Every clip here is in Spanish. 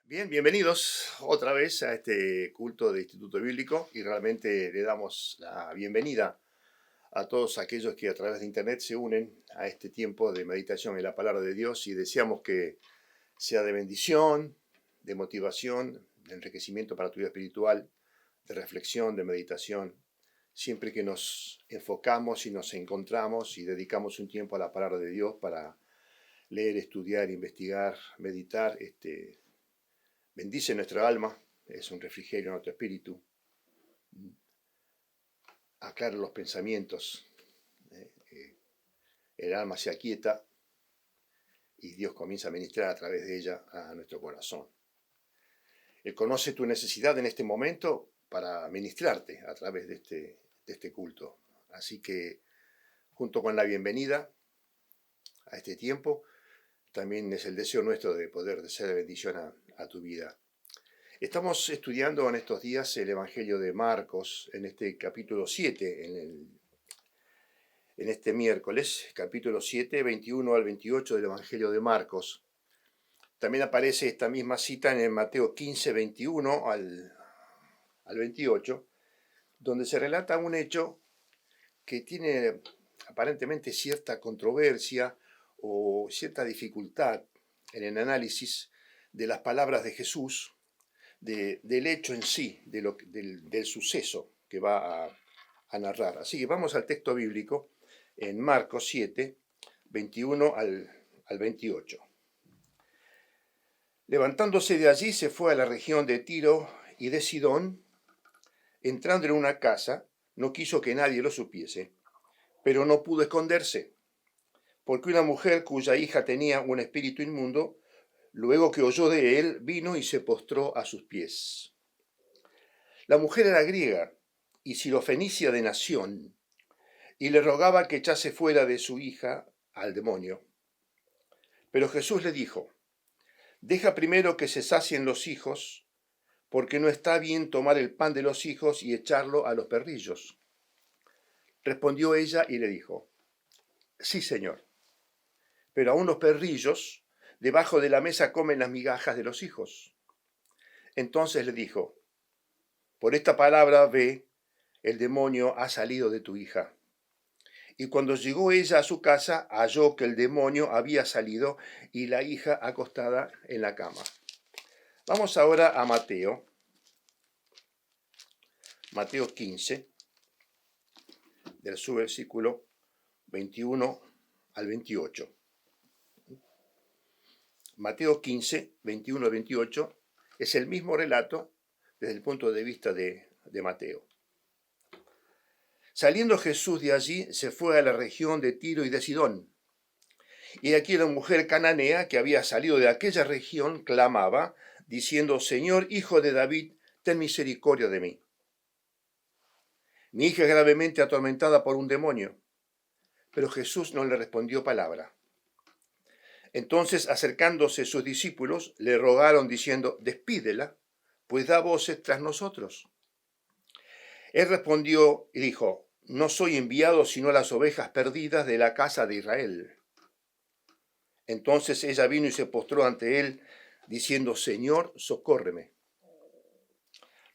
Bien, bienvenidos otra vez a este culto de Instituto Bíblico y realmente le damos la bienvenida a todos aquellos que a través de Internet se unen a este tiempo de meditación en la palabra de Dios y deseamos que sea de bendición, de motivación, de enriquecimiento para tu vida espiritual, de reflexión, de meditación, siempre que nos enfocamos y nos encontramos y dedicamos un tiempo a la palabra de Dios para leer, estudiar, investigar, meditar. Bendice nuestra alma, es un refrigerio en nuestro espíritu, aclara los pensamientos, el alma se aquieta y Dios comienza a ministrar a través de ella a nuestro corazón. Él conoce tu necesidad en este momento para ministrarte a través de este culto. Así que junto con la bienvenida a este tiempo, también es el deseo nuestro de poder ser de bendición a tu vida. Estamos estudiando en estos días el Evangelio de Marcos, en este capítulo 7, en este miércoles, capítulo 7, 21 al 28 del Evangelio de Marcos. También aparece esta misma cita en el Mateo 15, 21 al 28, donde se relata un hecho que tiene aparentemente cierta controversia o cierta dificultad en el análisis de las palabras de Jesús, del hecho en sí, del suceso que va a narrar. Así que vamos al texto bíblico en Marcos 7, 21 al 28. Levantándose de allí se fue a la región de Tiro y de Sidón. Entrando en una casa, no quiso que nadie lo supiese, pero no pudo esconderse, porque una mujer cuya hija tenía un espíritu inmundo, luego que oyó de él, vino y se postró a sus pies. La mujer era griega y sirofenicia de nación, y le rogaba que echase fuera de su hija al demonio. Pero Jesús le dijo: deja primero que se sacien los hijos, porque no está bien tomar el pan de los hijos y echarlo a los perrillos. Respondió ella y le dijo: sí, Señor, pero aún los perrillos debajo de la mesa comen las migajas de los hijos. Entonces le dijo: por esta palabra ve, el demonio ha salido de tu hija. Y cuando llegó ella a su casa, halló que el demonio había salido y la hija acostada en la cama. Vamos ahora a Mateo 15, del subversículo 21 al 28. Mateo 15, 21 al 28 es el mismo relato desde el punto de vista de Mateo. Saliendo Jesús de allí, se fue a la región de Tiro y de Sidón. Y aquí una mujer cananea que había salido de aquella región clamaba, diciendo: Señor, hijo de David, ten misericordia de mí. Mi hija es gravemente atormentada por un demonio. Pero Jesús no le respondió palabra. Entonces, acercándose sus discípulos, le rogaron diciendo: despídela, pues da voces tras nosotros. Él respondió y dijo: no soy enviado sino a las ovejas perdidas de la casa de Israel. Entonces ella vino y se postró ante él, diciendo: Señor, socórreme.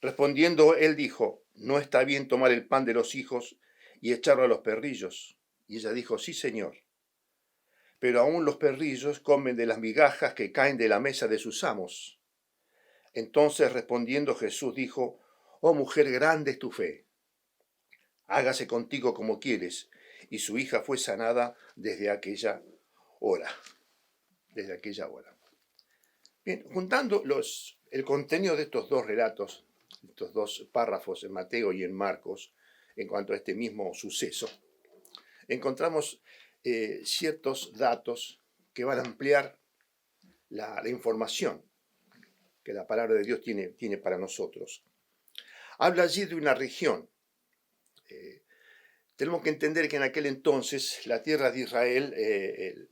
Respondiendo él dijo: no está bien tomar el pan de los hijos y echarlo a los perrillos. Y ella dijo: sí, Señor, pero aún los perrillos comen de las migajas que caen de la mesa de sus amos. Entonces respondiendo Jesús dijo: oh mujer, grande es tu fe, hágase contigo como quieres. Y su hija fue sanada desde aquella hora. Bien, juntando el contenido de estos dos relatos, estos dos párrafos en Mateo y en Marcos, en cuanto a este mismo suceso, encontramos ciertos datos que van a ampliar la información que la palabra de Dios tiene para nosotros. Habla allí de una región. Tenemos que entender que en aquel entonces la tierra de Israel,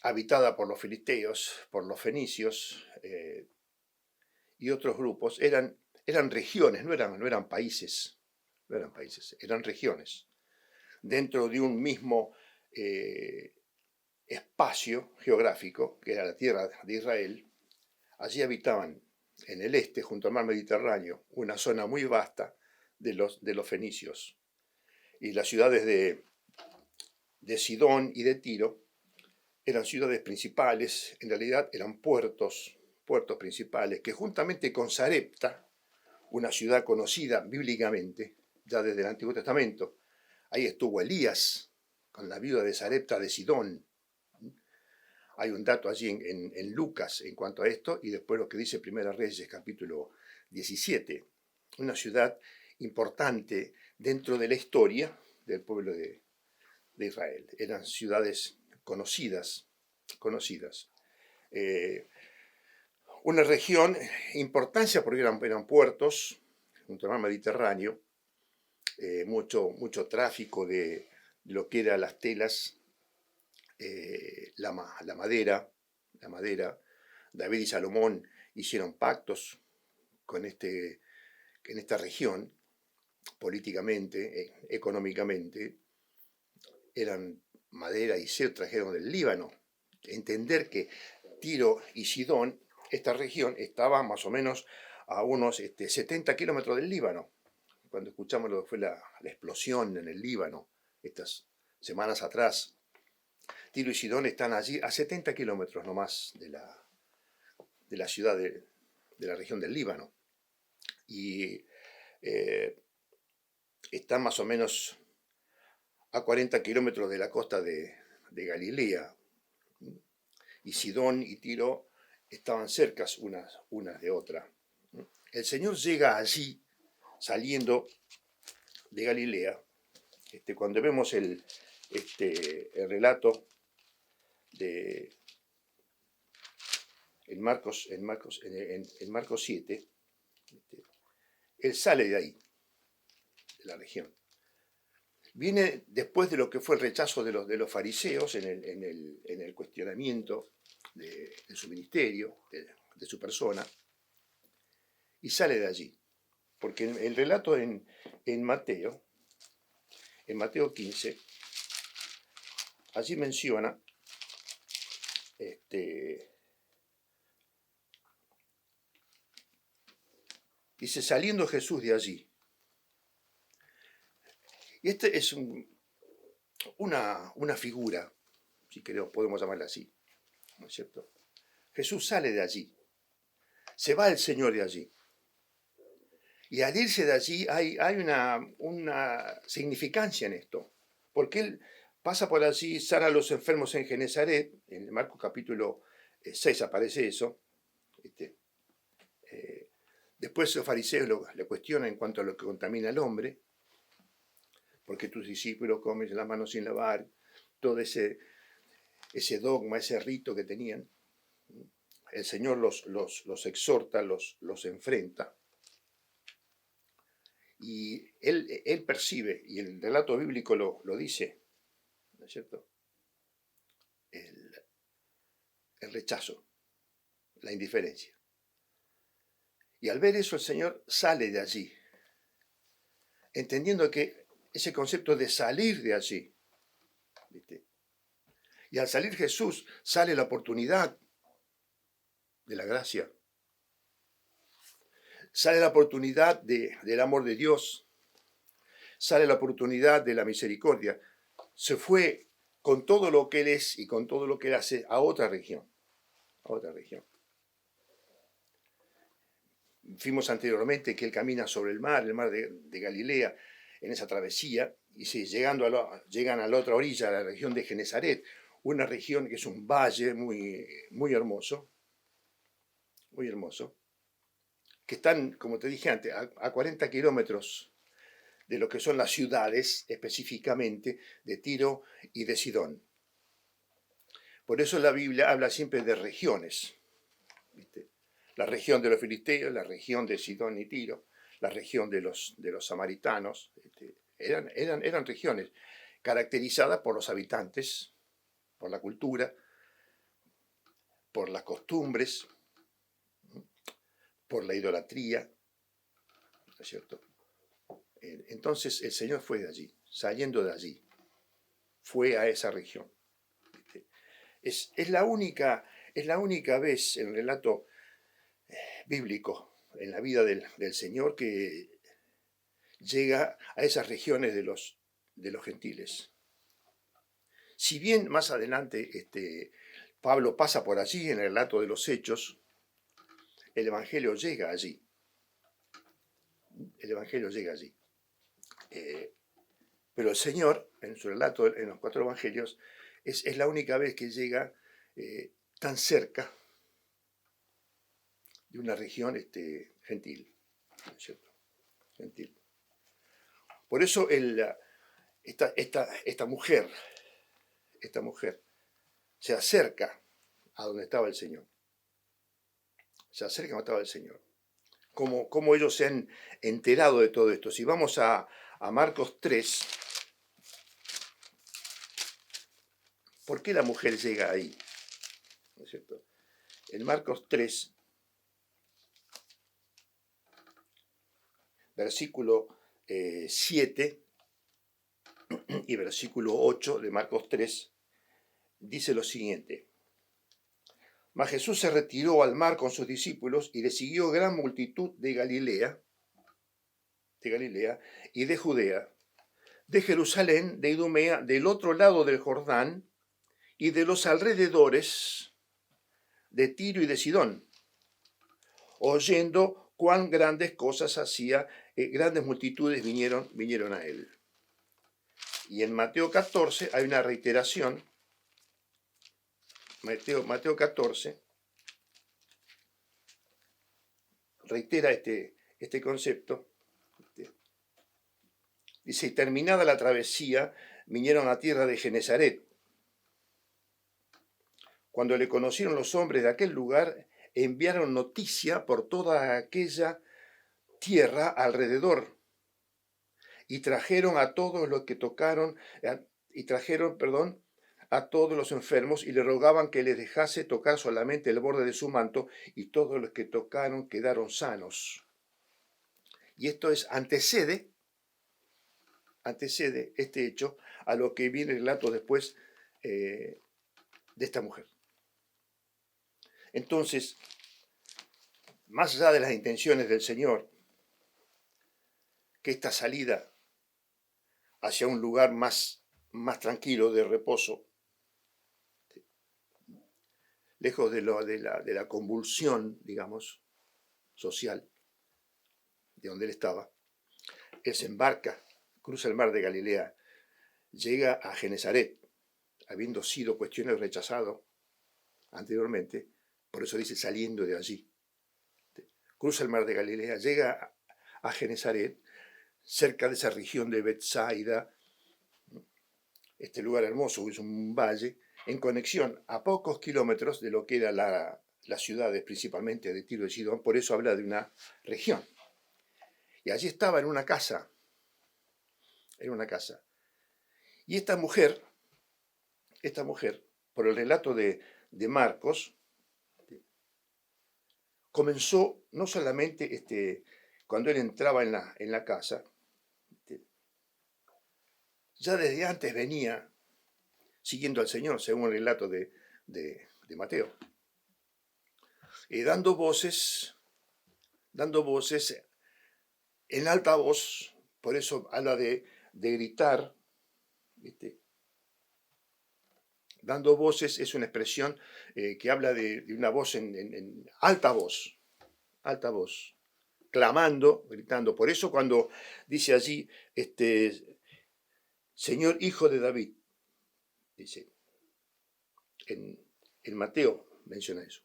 habitada por los filisteos, por los fenicios y otros grupos, eran regiones, no eran países, eran regiones. Dentro de un mismo espacio geográfico, que era la tierra de Israel, Allí habitaban en el este, junto al mar Mediterráneo, una zona muy vasta de los fenicios. Y las ciudades de Sidón y de Tiro eran ciudades principales, en realidad eran puertos principales, que juntamente con Sarepta, una ciudad conocida bíblicamente ya desde el Antiguo Testamento, ahí estuvo Elías con la viuda de Sarepta de Sidón. Hay un dato allí en Lucas en cuanto a esto, y después lo que dice Primera Reyes, capítulo 17. Una ciudad importante dentro de la historia del pueblo de Israel. Eran ciudades conocidas. Una región, importancia porque eran puertos, junto al mar Mediterráneo, mucho tráfico de lo que eran las telas, la madera. David y Salomón hicieron pactos en esta región, políticamente, económicamente. Eran madera y cedro, trajeron del Líbano. Entender que Tiro y Sidón, esta región, estaba más o menos a unos 70 kilómetros del Líbano. Cuando escuchamos lo que fue la explosión en el Líbano, estas semanas atrás, Tiro y Sidón están allí a 70 kilómetros nomás de la ciudad de la región del Líbano. Y están más o menos a 40 kilómetros de la costa de Galilea. Y Sidón y Tiro estaban cercas unas de otras. El Señor llega allí, saliendo de Galilea. Cuando vemos el relato en Marcos 7, él sale de ahí, de la región. Viene después de lo que fue el rechazo de los fariseos en el cuestionamiento de su ministerio, de su persona, y sale de allí. Porque el relato en Mateo 15, allí menciona dice, saliendo Jesús de allí. Y es una figura, si queremos, podemos llamarla así, ¿no es cierto? Jesús sale de allí, se va el Señor de allí. Y al irse de allí hay una significancia en esto, porque él pasa por allí, sana a los enfermos en Genezaret, en Marcos capítulo 6 aparece eso. Después los fariseos le cuestionan en cuanto a lo que contamina al hombre, porque tus discípulos comen las manos sin lavar, todo ese dogma, ese rito que tenían. El Señor los exhorta, los enfrenta. Y él percibe, y el relato bíblico lo dice, ¿no es cierto? El rechazo, la indiferencia. Y al ver eso el Señor sale de allí, entendiendo que ese concepto de salir de allí, ¿viste? Y al salir Jesús sale la oportunidad de la gracia, sale la oportunidad del amor de Dios, sale la oportunidad de la misericordia. Se fue con todo lo que Él es y con todo lo que Él hace a otra región. Vimos anteriormente que Él camina sobre el mar de Galilea, en esa travesía, y llegan a la otra orilla, a la región de Genezaret, una región que es un valle muy hermoso, que están, como te dije antes, a 40 kilómetros de lo que son las ciudades, específicamente de Tiro y de Sidón. Por eso la Biblia habla siempre de regiones, ¿viste? La región de los filisteos, la región de Sidón y Tiro, la región de los samaritanos, eran regiones caracterizadas por los habitantes, por la cultura, por las costumbres, por la idolatría, ¿no es cierto? Entonces el Señor fue de allí, saliendo de allí, fue a esa región. Es la única vez en el relato bíblico en la vida del Señor que llega a esas regiones de los gentiles. Si bien más adelante Pablo pasa por allí en el relato de los Hechos, el Evangelio llega allí. El Evangelio llega allí. Pero el Señor, en su relato en los 4 Evangelios, es la única vez que llega tan cerca de una región gentil, ¿no es cierto? Gentil. Por eso esta mujer se acerca a donde estaba el Señor. Se acerca a donde estaba el Señor. Cómo ellos se han enterado de todo esto. Si vamos a Marcos 3, ¿por qué la mujer llega ahí? ¿No es cierto? En Marcos 3, versículo 7 y versículo 8 de Marcos 3, dice lo siguiente. Mas Jesús se retiró al mar con sus discípulos y le siguió gran multitud de Galilea y de Judea, de Jerusalén, de Idumea, del otro lado del Jordán y de los alrededores de Tiro y de Sidón, oyendo cuán grandes cosas hacía, grandes multitudes vinieron a él. Y en Mateo 14 hay una reiteración. Mateo 14 reitera este concepto. Dice, y terminada la travesía, vinieron a tierra de Genesaret. Cuando le conocieron los hombres de aquel lugar, enviaron noticia por toda aquella tierra alrededor y trajeron a todos los que tocaron, a todos los enfermos y le rogaban que les dejase tocar solamente el borde de su manto, y todos los que tocaron quedaron sanos. Y esto antecede este hecho a lo que viene el relato después de esta mujer. Entonces, más allá de las intenciones del Señor, que esta salida hacia un lugar más tranquilo, de reposo, lejos de la convulsión, digamos, social, de donde él estaba, él se embarca, cruza el mar de Galilea, llega a Genesaret, habiendo sido cuestionado y rechazado anteriormente, por eso dice saliendo de allí. Cruza el mar de Galilea, llega a Genesaret, cerca de esa región de Betsaida, este lugar hermoso, que es un valle, en conexión a pocos kilómetros de lo que era las ciudades, principalmente de Tiro y Sidón, por eso habla de una región. Y allí estaba en una casa. Y esta mujer, por el relato de Marcos, comenzó no solamente cuando él entraba en la casa, ya desde antes venía siguiendo al Señor, según el relato de Mateo, dando voces en alta voz. Por eso habla de gritar. Dando voces es una expresión que habla de una voz en alta voz, clamando, gritando. Por eso cuando dice allí, Señor, hijo de David, dice, en Mateo menciona eso.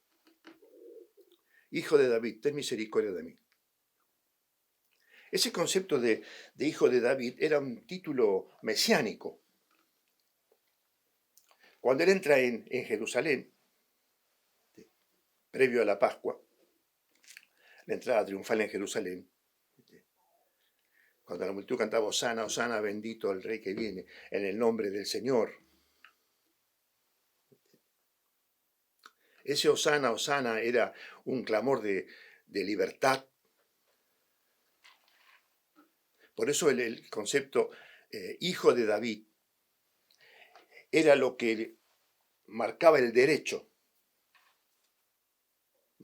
Hijo de David, ten misericordia de mí. Ese concepto de hijo de David era un título mesiánico. Cuando él entra en Jerusalén, previo a la Pascua, la entrada triunfal en Jerusalén, cuando la multitud cantaba Hosana, Hosana, bendito el Rey que viene, en el nombre del Señor. Ese Hosana, Hosana era un clamor de libertad. Por eso el concepto hijo de David era lo que marcaba el derecho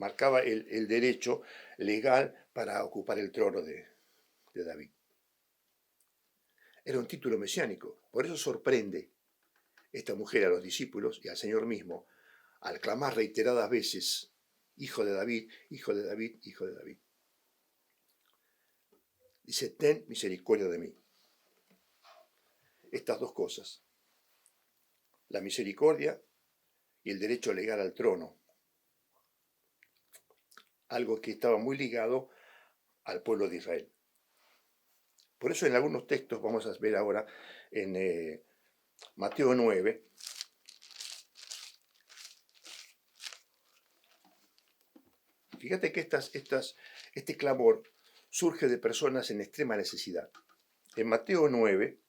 marcaba el derecho legal para ocupar el trono de David. Era un título mesiánico. Por eso sorprende esta mujer a los discípulos y al Señor mismo al clamar reiteradas veces, Hijo de David, Hijo de David, Hijo de David. Dice, ten misericordia de mí. Estas dos cosas, la misericordia y el derecho legal al trono, algo que estaba muy ligado al pueblo de Israel. Por eso en algunos textos, vamos a ver ahora en Mateo 9, fíjate que este clamor surge de personas en extrema necesidad. En Mateo 9,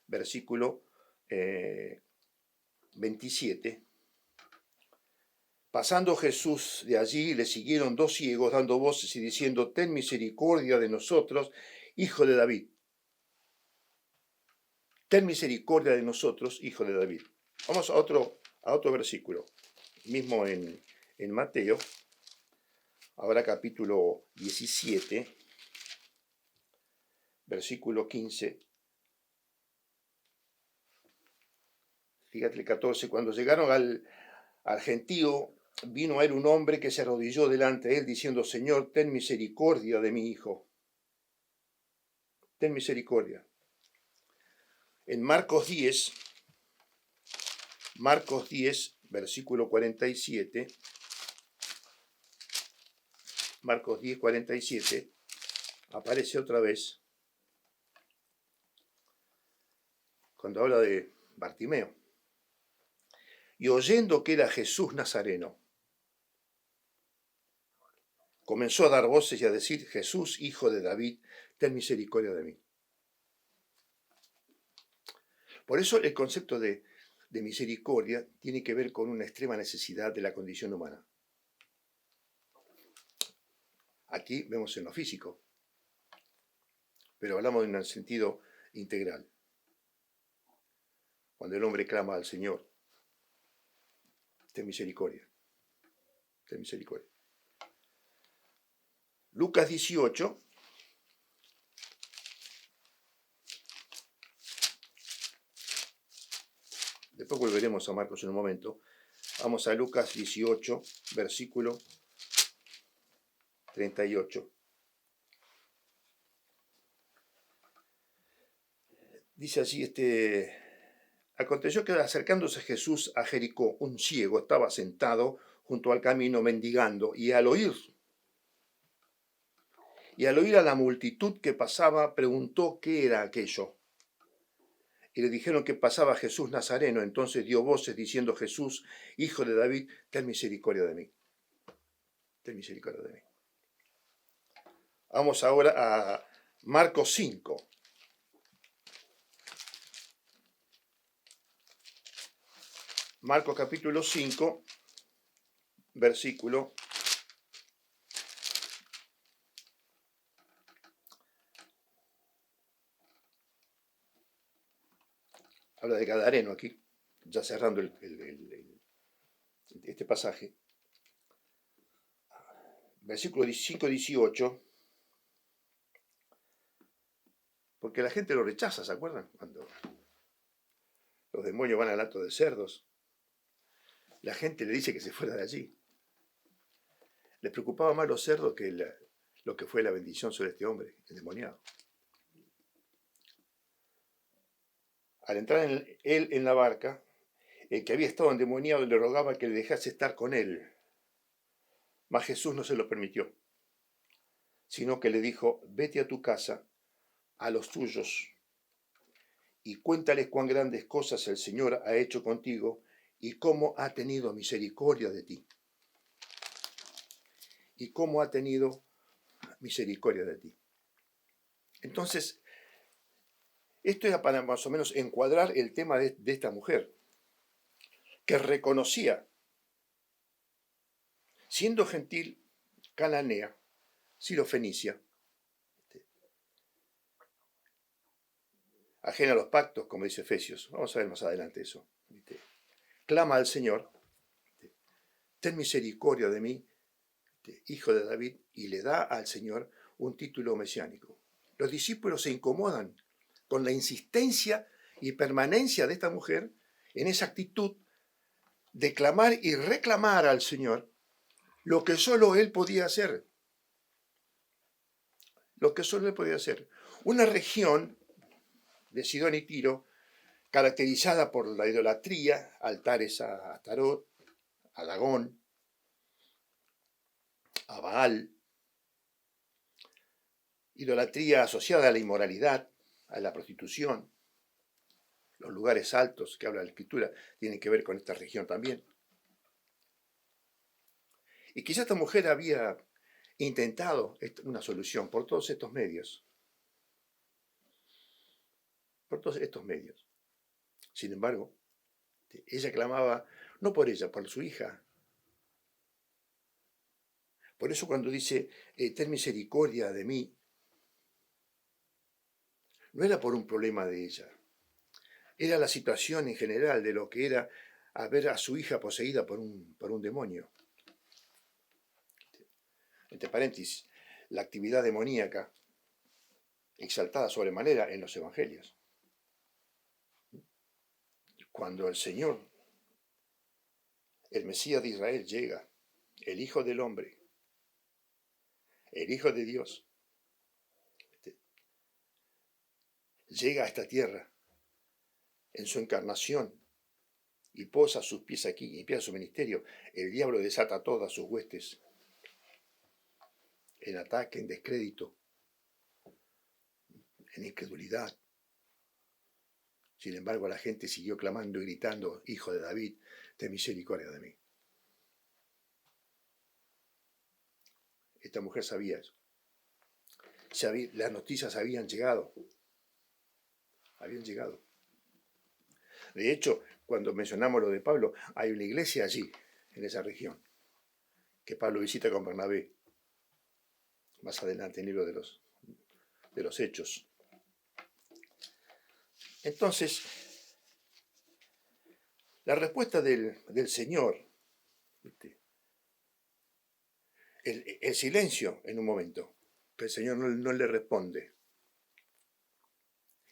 versículo 27, pasando Jesús de allí, le siguieron dos ciegos dando voces y diciendo, ten misericordia de nosotros, Hijo de David. Ten misericordia de nosotros, Hijo de David. Vamos a otro versículo, mismo en Mateo, ahora capítulo 17, versículo 15. Fíjate el 14, cuando llegaron al gentío, vino a él un hombre que se arrodilló delante de él diciendo, Señor, ten misericordia de mi hijo. Ten misericordia. En Marcos 10, versículo 47, Marcos 10, 47, aparece otra vez cuando habla de Bartimeo. Y oyendo que era Jesús Nazareno, comenzó a dar voces y a decir, Jesús, Hijo de David, ten misericordia de mí. Por eso el concepto de misericordia tiene que ver con una extrema necesidad de la condición humana. Aquí vemos en lo físico, pero hablamos en un sentido integral. Cuando el hombre clama al Señor, ten misericordia, ten misericordia. Lucas 18, después volveremos a Marcos en un momento. Vamos a Lucas 18, versículo 38. Dice así, aconteció que acercándose Jesús a Jericó, un ciego estaba sentado junto al camino mendigando, y al oír a la multitud que pasaba, preguntó qué era aquello. Y le dijeron que pasaba Jesús Nazareno. Entonces dio voces diciendo, Jesús, Hijo de David, ten misericordia de mí. Ten misericordia de mí. Vamos ahora a Marcos 5. Marcos capítulo 5, versículo 1. Habla de Gadareno aquí, ya cerrando este pasaje. Versículo 5-18. Porque la gente lo rechaza, ¿se acuerdan? Cuando los demonios van al hato de cerdos, la gente le dice que se fuera de allí. Les preocupaba más los cerdos que lo que fue la bendición sobre este hombre endemoniado. Al entrar él en la barca, el que había estado endemoniado le rogaba que le dejase estar con él. Mas Jesús no se lo permitió, sino que le dijo, vete a tu casa, a los tuyos, y cuéntales cuán grandes cosas el Señor ha hecho contigo y cómo ha tenido misericordia de ti. Y cómo ha tenido misericordia de ti. Entonces, esto era para más o menos encuadrar el tema de esta mujer, que reconocía, siendo gentil, cananea, sirofenicia, ajena a los pactos, como dice Efesios. Vamos a ver más adelante eso. Clama al Señor, ten misericordia de mí, hijo de David, y le da al Señor un título mesiánico. Los discípulos se incomodan con la insistencia y permanencia de esta mujer en esa actitud de clamar y reclamar al Señor lo que solo Él podía hacer. Lo que solo Él podía hacer. Una región de Sidón y Tiro caracterizada por la idolatría, altares a Astarot, a Dagón, a Baal, idolatría asociada a la inmoralidad, a la prostitución. Los lugares altos que habla la Escritura tienen que ver con esta región también. Y quizá esta mujer había intentado una solución por todos estos medios. Por todos estos medios. Sin embargo, ella clamaba no por ella, por su hija. Por eso cuando dice, ten misericordia de mí, no era por un problema de ella. Era la situación en general de lo que era ver a su hija poseída por un demonio. Entre paréntesis, la actividad demoníaca exaltada sobremanera en los evangelios. Cuando el Señor, el Mesías de Israel, llega, el Hijo del Hombre, el Hijo de Dios, llega a esta tierra en su encarnación y posa sus pies aquí y empieza su ministerio, el diablo desata todas sus huestes en ataque, en descrédito, en incredulidad. Sin embargo, la gente siguió clamando y gritando, Hijo de David, ten misericordia de mí. Esta mujer sabía eso. Las noticias habían llegado. De hecho, cuando mencionamos lo de Pablo, hay una iglesia allí, en esa región, que Pablo visita con Bernabé, más adelante en el libro de los Hechos. Entonces, la respuesta del Señor, el silencio en un momento, que el Señor no le responde.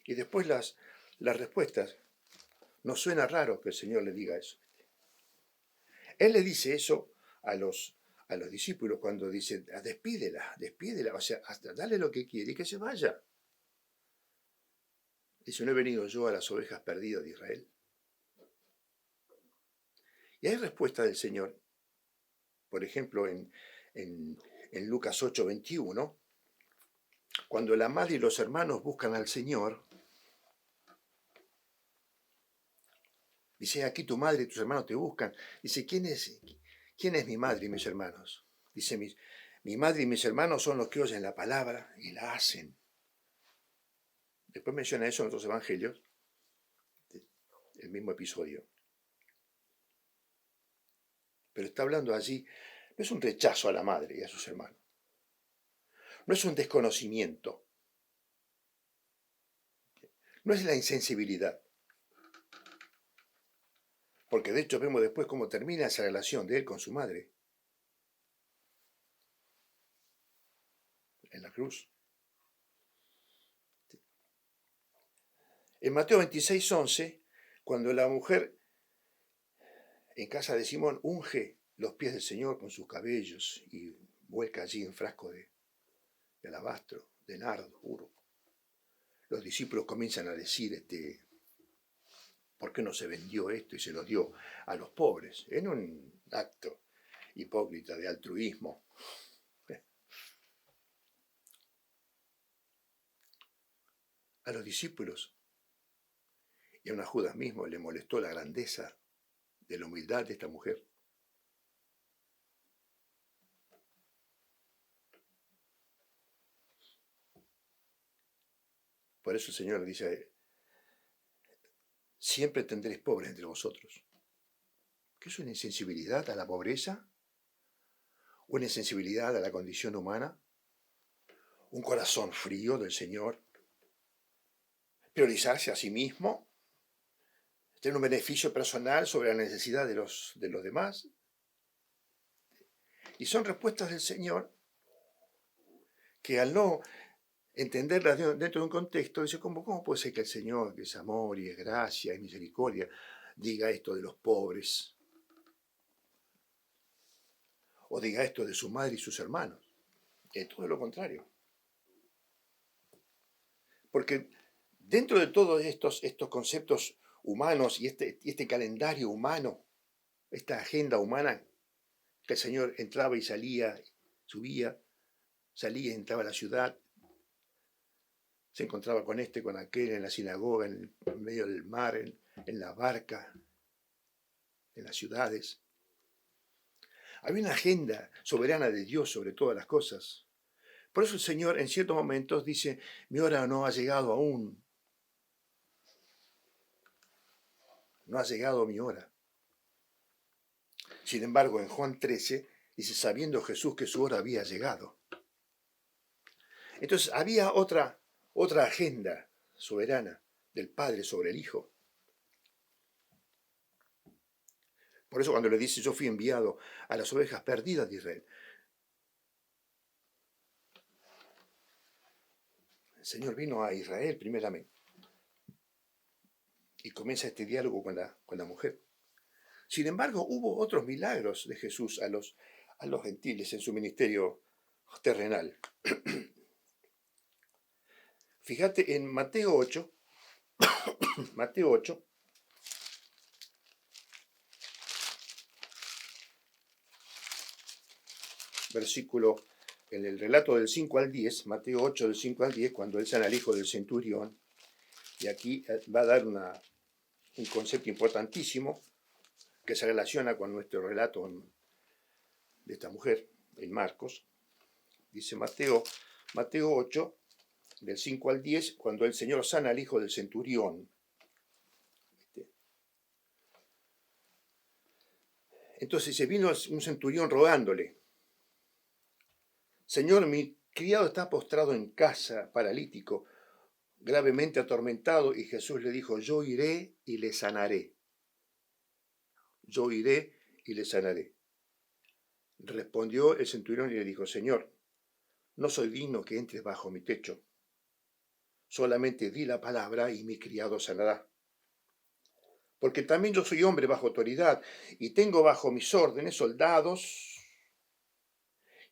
Y después las respuestas, nos suena raro que el Señor le diga eso. Él le dice eso a los discípulos cuando dice, despídela, o sea, hasta dale lo que quiere y que se vaya. Dice, no he venido yo a las ovejas perdidas de Israel. Y hay respuesta del Señor, por ejemplo, en Lucas 8:21, cuando la madre y los hermanos buscan al Señor, dice, aquí tu madre y tus hermanos te buscan. Dice, ¿quién es mi madre y mis hermanos? Dice, mi madre y mis hermanos son los que oyen la palabra y la hacen. Después menciona eso en otros evangelios, el mismo episodio. Pero está hablando allí, no es un rechazo a la madre y a sus hermanos. No es un desconocimiento. No es la insensibilidad. Porque de hecho vemos después cómo termina esa relación de él con su madre. En la cruz. En Mateo 26:11, cuando la mujer en casa de Simón unge los pies del Señor con sus cabellos y vuelca allí un frasco de alabastro, de nardo puro, los discípulos comienzan a decir, ¿por qué no se vendió esto y se lo dio a los pobres? En un acto hipócrita de altruismo. A los discípulos y a una Judas mismo le molestó la grandeza de la humildad de esta mujer. Por eso el Señor dice, siempre tendréis pobres entre vosotros. ¿Qué es una insensibilidad a la pobreza? ¿Una insensibilidad a la condición humana? ¿Un corazón frío del Señor? ¿Priorizarse a sí mismo? ¿Tener un beneficio personal sobre la necesidad de los demás? Y son respuestas del Señor que al no entenderlas dentro de un contexto, dice, ¿cómo puede ser que el Señor, que es amor y es gracia y misericordia, diga esto de los pobres? O diga esto de su madre y sus hermanos. Es todo lo contrario. Porque dentro de todos estos conceptos humanos y este calendario humano, esta agenda humana, que el Señor entraba y salía, subía, salía y entraba a la ciudad, se encontraba con con aquel, en la sinagoga, en medio del mar, en la barca, en las ciudades. Había una agenda soberana de Dios sobre todas las cosas. Por eso el Señor en ciertos momentos dice, mi hora no ha llegado aún. No ha llegado mi hora. Sin embargo, en Juan 13 dice, sabiendo Jesús que su hora había llegado. Entonces había otra agenda soberana del Padre sobre el Hijo. Por eso cuando le dice, yo fui enviado a las ovejas perdidas de Israel. El Señor vino a Israel primeramente. Y comienza este diálogo con la mujer. Sin embargo, hubo otros milagros de Jesús a los gentiles en su ministerio terrenal. Fíjate en Mateo 8, Mateo 8, versículo, en el relato del 5 al 10, Mateo 8 del 5 al 10, cuando él sana al hijo del centurión, y aquí va a dar un concepto importantísimo que se relaciona con nuestro relato de esta mujer, en Marcos. Dice Mateo 8, del 5 al 10, cuando el Señor sana al hijo del centurión. Entonces se vino un centurión rogándole, Señor, mi criado está postrado en casa, paralítico, gravemente atormentado, y Jesús le dijo, yo iré y le sanaré. Yo iré y le sanaré. Respondió el centurión y le dijo, Señor, no soy digno que entres bajo mi techo. Solamente di la palabra y mi criado sanará. Porque también yo soy hombre bajo autoridad y tengo bajo mis órdenes soldados.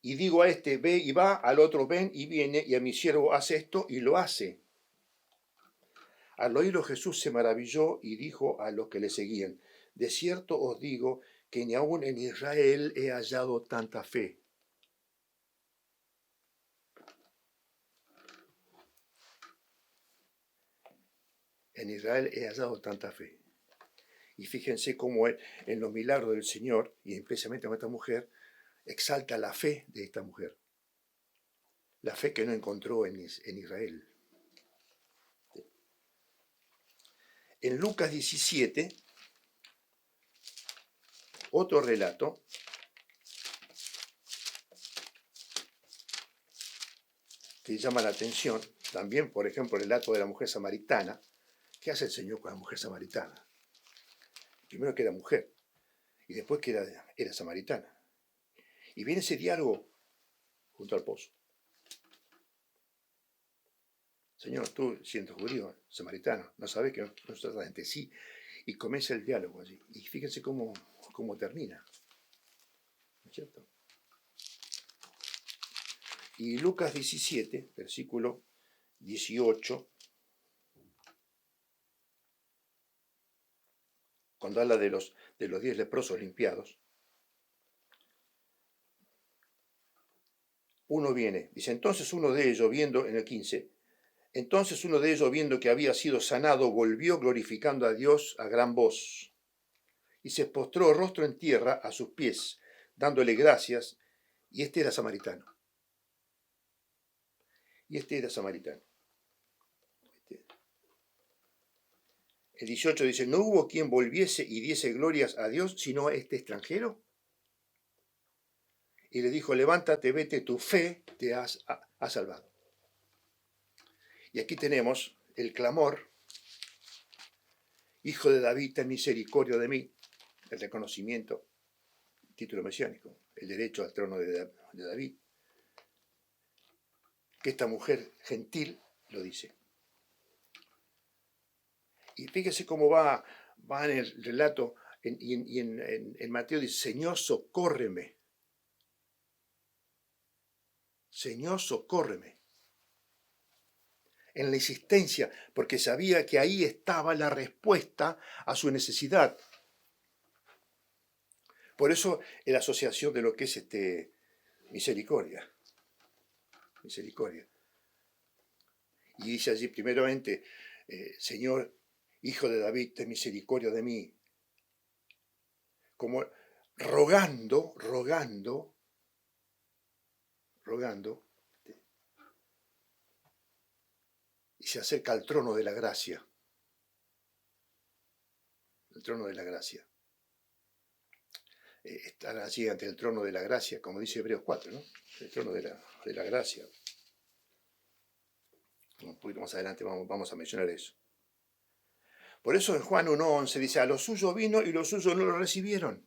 Y digo a este, ve y va, al otro, ven y viene, y a mi siervo, hace esto y lo hace. Al oírlo Jesús se maravilló y dijo a los que le seguían, de cierto os digo que ni aun en Israel he hallado tanta fe. En Israel he hallado tanta fe. Y fíjense cómo él, en los milagros del Señor, y especialmente con esta mujer, exalta la fe de esta mujer. La fe que no encontró en Israel. En Lucas 17, otro relato, que llama la atención, también, por ejemplo, el relato de la mujer samaritana. ¿Qué hace el Señor con la mujer samaritana? Primero que era mujer, y después que era samaritana. Y viene ese diálogo junto al pozo. Señor, tú, siendo judío, samaritano, no sabes que no se trata entre sí. Y comienza el diálogo allí. Y fíjense cómo termina. ¿No es cierto? Y Lucas 17, versículo 18, cuando habla de los 10 leprosos limpiados, uno viene, dice, entonces uno de ellos viendo, en el 15, entonces uno de ellos viendo que había sido sanado, volvió glorificando a Dios a gran voz, y se postró rostro en tierra a sus pies, dándole gracias, y este era samaritano. El 18 dice, ¿no hubo quien volviese y diese glorias a Dios, sino a este extranjero? Y le dijo, levántate, vete, tu fe te ha salvado. Y aquí tenemos el clamor, Hijo de David, ten misericordia de mí, el reconocimiento, título mesiánico, el derecho al trono de David, que esta mujer gentil lo dice. Y fíjese cómo va en el relato, y en Mateo dice, Señor, socórreme. Señor, socórreme. En la insistencia, porque sabía que ahí estaba la respuesta a su necesidad. Por eso la asociación de lo que es misericordia. Misericordia. Y dice allí primeramente, Señor, Hijo de David, ten misericordia de mí. Como rogando, y se acerca al trono de la gracia. El trono de la gracia. Estar allí ante el trono de la gracia, como dice Hebreos 4, ¿no? El trono de la gracia. Un poquito más adelante vamos a mencionar eso. Por eso en Juan 1:11 dice, a los suyos vino y los suyos no lo recibieron.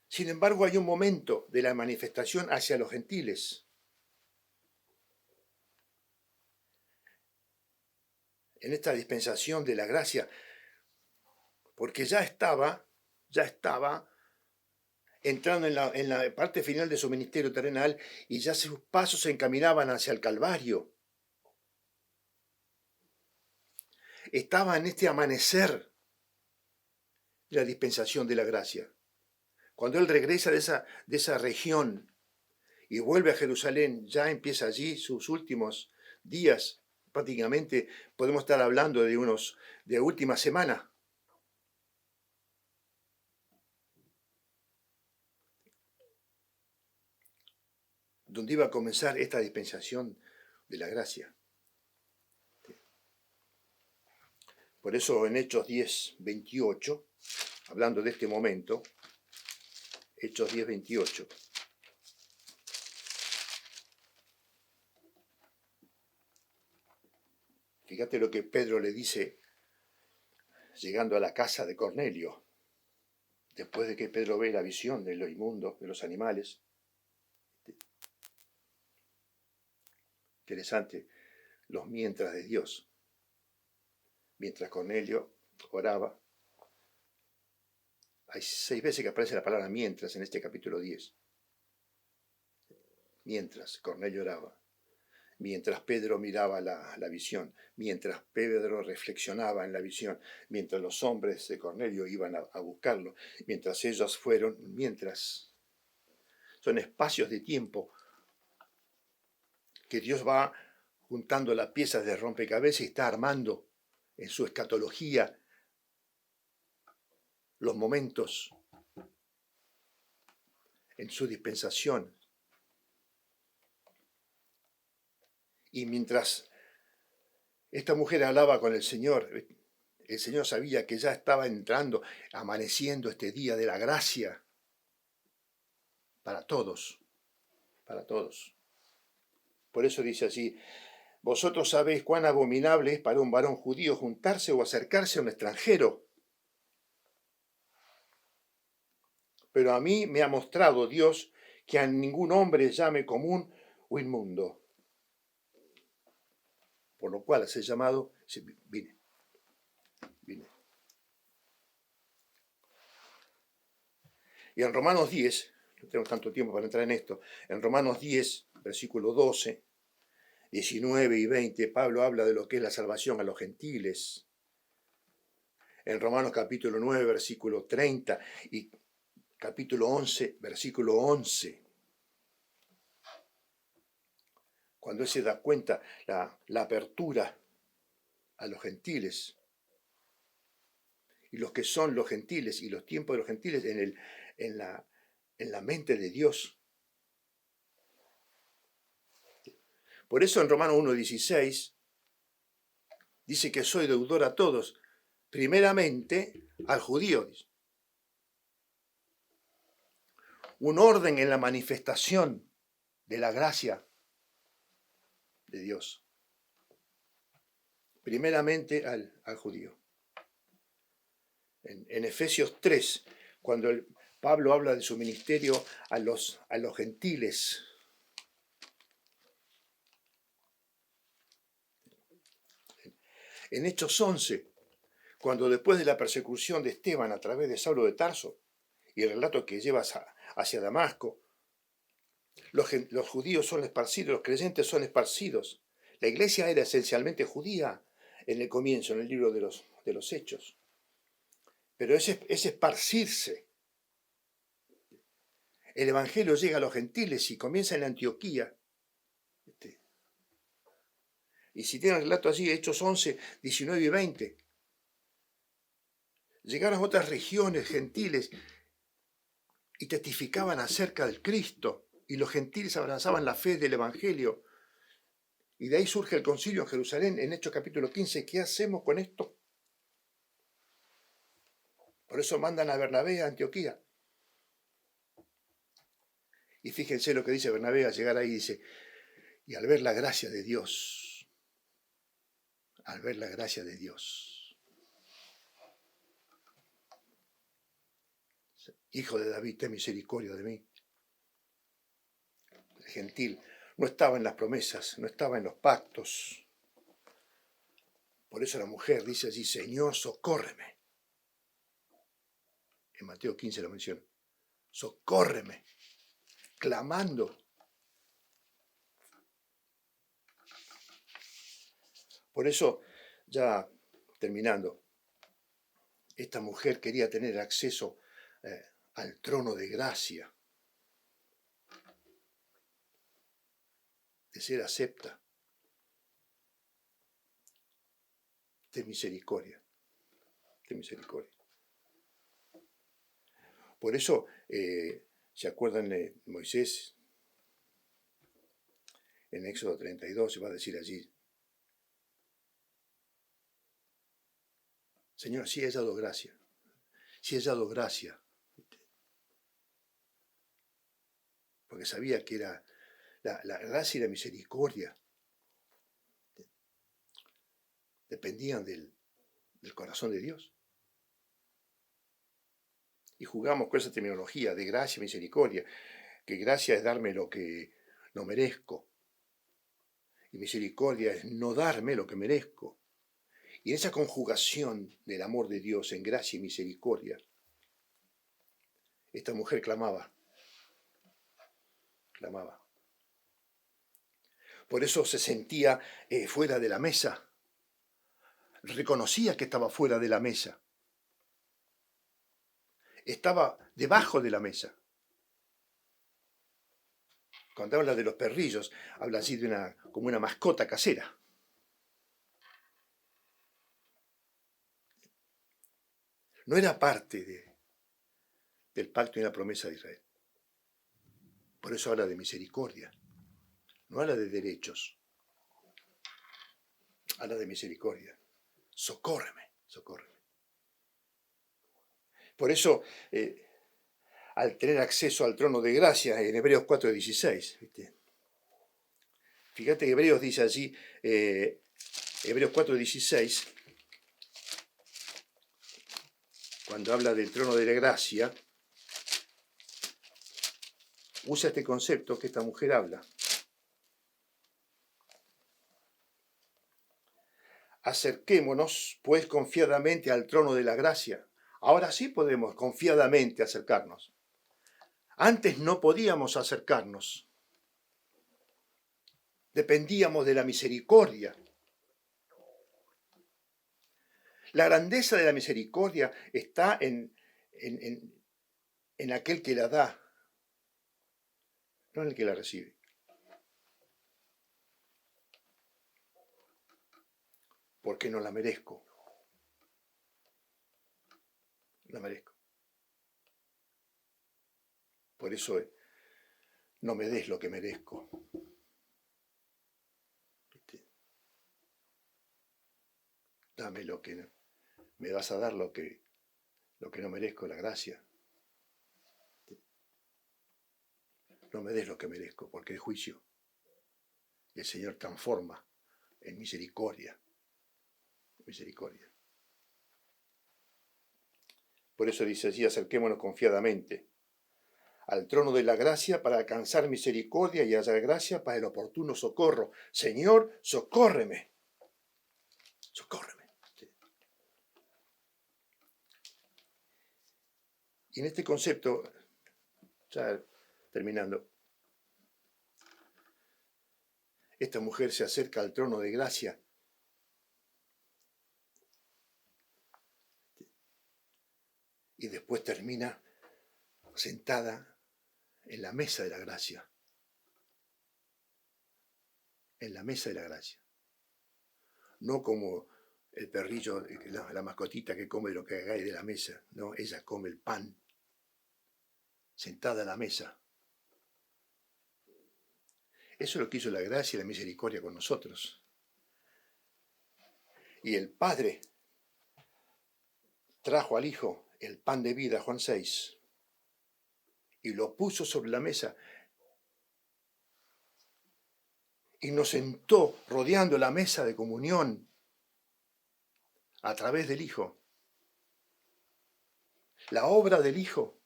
Sin embargo, hay un momento de la manifestación hacia los gentiles. En esta dispensación de la gracia, porque ya estaba entrando en la parte final de su ministerio terrenal y ya sus pasos se encaminaban hacia el Calvario. Estaba en este amanecer de la dispensación de la gracia. Cuando él regresa de esa región y vuelve a Jerusalén, ya empieza allí sus últimos días. Prácticamente podemos estar hablando de última semana. Donde iba a comenzar esta dispensación de la gracia. Por eso en Hechos 10:28, hablando de este momento, Hechos 10:28, fíjate lo que Pedro le dice llegando a la casa de Cornelio, después de que Pedro ve la visión de lo inmundo, de los animales. Interesante, los mientras de Dios. Mientras Cornelio oraba, hay 6 veces que aparece la palabra mientras en este capítulo 10. Mientras Cornelio oraba, mientras Pedro miraba la visión, mientras Pedro reflexionaba en la visión, mientras los hombres de Cornelio iban a buscarlo, mientras ellos fueron, son espacios de tiempo que Dios va juntando las piezas de rompecabezas y está armando en su escatología los momentos en su dispensación. Y mientras esta mujer hablaba con el Señor sabía que ya estaba entrando, amaneciendo este día de la gracia para todos, para todos. Por eso dice así, vosotros sabéis cuán abominable es para un varón judío juntarse o acercarse a un extranjero. Pero a mí me ha mostrado Dios que a ningún hombre llame común o inmundo. Por lo cual se ha llamado, vine. Y en Romanos 10, no tengo tanto tiempo para entrar en esto, en Romanos 10, versículo 12, 19 y 20, Pablo habla de lo que es la salvación a los gentiles. En Romanos capítulo 9, versículo 30 y capítulo 11, versículo 11. Cuando él se da cuenta la apertura a los gentiles y los que son los gentiles y los tiempos de los gentiles en la mente de Dios. Por eso en Romanos 1:16 dice que soy deudor a todos, primeramente al judío. Dice. Un orden en la manifestación de la gracia de Dios. Primeramente al judío. En Efesios 3, cuando Pablo habla de su ministerio a los gentiles. En Hechos 11, cuando después de la persecución de Esteban a través de Saulo de Tarso y el relato que lleva hacia Damasco, los judíos son esparcidos, los creyentes son esparcidos. La iglesia era esencialmente judía en el comienzo, en el libro de los Hechos. Pero es esparcirse. El evangelio llega a los gentiles y comienza en Antioquía. Y si tienen relato allí, Hechos 11, 19 y 20. Llegaron a otras regiones gentiles y testificaban acerca del Cristo. Y los gentiles abrazaban la fe del evangelio. Y de ahí surge el concilio en Jerusalén, en Hechos capítulo 15. ¿Qué hacemos con esto? Por eso mandan a Bernabé a Antioquía. Y fíjense lo que dice Bernabé al llegar ahí, dice, y al ver la gracia de Dios, Hijo de David, ten misericordia de mí. El gentil no estaba en las promesas, no estaba en los pactos. Por eso la mujer dice allí, Señor, socórreme. En Mateo 15 lo menciona. Socórreme, clamando. Por eso, ya terminando, esta mujer quería tener acceso al trono de gracia, de ser acepta. Ten misericordia, ten misericordia. Por eso, ¿se acuerdan de Moisés? En Éxodo 32 se va a decir allí, Señor, sí he hallado gracia, sí he hallado gracia. Porque sabía que era la gracia y la misericordia dependían del corazón de Dios. Y jugamos con esa terminología de gracia y misericordia, que gracia es darme lo que no merezco, y misericordia es no darme lo que merezco. Y en esa conjugación del amor de Dios en gracia y misericordia, esta mujer clamaba. Por eso se sentía fuera de la mesa. Reconocía que estaba fuera de la mesa. Estaba debajo de la mesa. Cuando habla de los perrillos, habla así de como una mascota casera. No era parte del pacto y la promesa de Israel. Por eso habla de misericordia. No habla de derechos. Habla de misericordia. Socórreme. Por eso, al tener acceso al trono de gracia, en Hebreos 4:16, ¿viste? Fíjate que Hebreos dice allí, Hebreos 4:16, cuando habla del trono de la gracia, usa este concepto que esta mujer habla. Acerquémonos, pues, confiadamente al trono de la gracia. Ahora sí podemos confiadamente acercarnos. Antes no podíamos acercarnos. Dependíamos de la misericordia. La grandeza de la misericordia está en aquel que la da, no en el que la recibe. Porque no la merezco. La merezco. Por eso no me des lo que merezco. Dame lo que no. Me vas a dar lo que no merezco, la gracia. No me des lo que merezco, porque es juicio. Y el Señor transforma en misericordia. Por eso dice allí, acerquémonos confiadamente. al trono de la gracia para alcanzar misericordia y hallar gracia para el oportuno socorro. Señor, socórreme. Socórreme. Y en este concepto, ya terminando, esta mujer se acerca al trono de gracia y después termina sentada en la mesa de la gracia. En la mesa de la gracia. No como el perrillo, la mascotita que come lo que cae de la mesa. No, ella come el pan. Sentada a la mesa. Eso es lo que hizo la gracia y la misericordia con nosotros. Y el Padre trajo al Hijo el pan de vida, Juan 6, y lo puso sobre la mesa y nos sentó rodeando la mesa de comunión a través del Hijo. La obra del Hijo,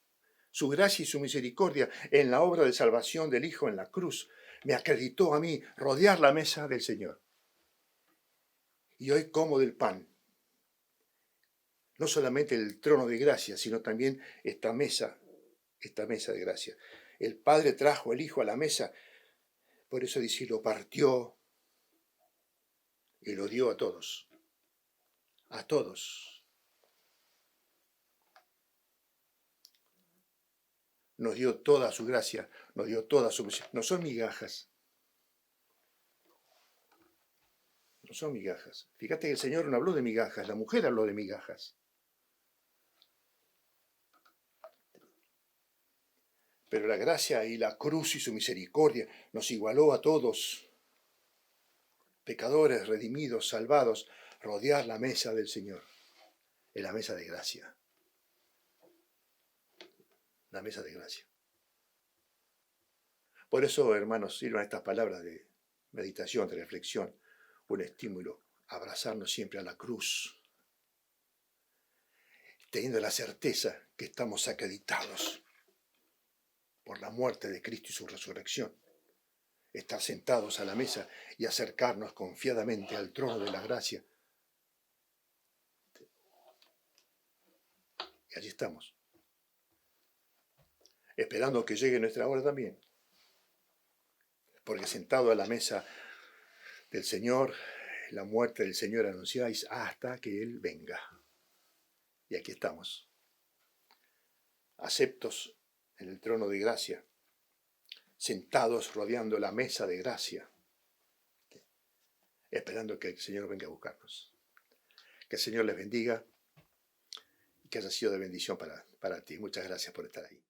su gracia y su misericordia en la obra de salvación del Hijo en la cruz, me acreditó a mí rodear la mesa del Señor. Y hoy como del pan. No solamente el trono de gracia, sino también esta mesa de gracia. El Padre trajo al Hijo a la mesa, por eso dice, lo partió y lo dio a todos. A todos. Nos dio toda su gracia, nos dio toda su misericordia. No son migajas. No son migajas. Fíjate que el Señor no habló de migajas, la mujer habló de migajas. Pero la gracia y la cruz y su misericordia nos igualó a todos, pecadores, redimidos, salvados, rodear la mesa del Señor, en la mesa de gracia. La mesa de gracia. Por eso, hermanos, sirvan estas palabras de meditación, de reflexión, un estímulo, abrazarnos siempre a la cruz, teniendo la certeza que estamos acreditados por la muerte de Cristo y su resurrección. Estar sentados a la mesa y acercarnos confiadamente al trono de la gracia. Y allí estamos, esperando que llegue nuestra hora también. Porque sentado a la mesa del Señor, la muerte del Señor anunciáis hasta que Él venga. Y aquí estamos, aceptos en el trono de gracia, sentados rodeando la mesa de gracia, esperando que el Señor venga a buscarnos. Que el Señor les bendiga y que haya sido de bendición para ti. Muchas gracias por estar ahí.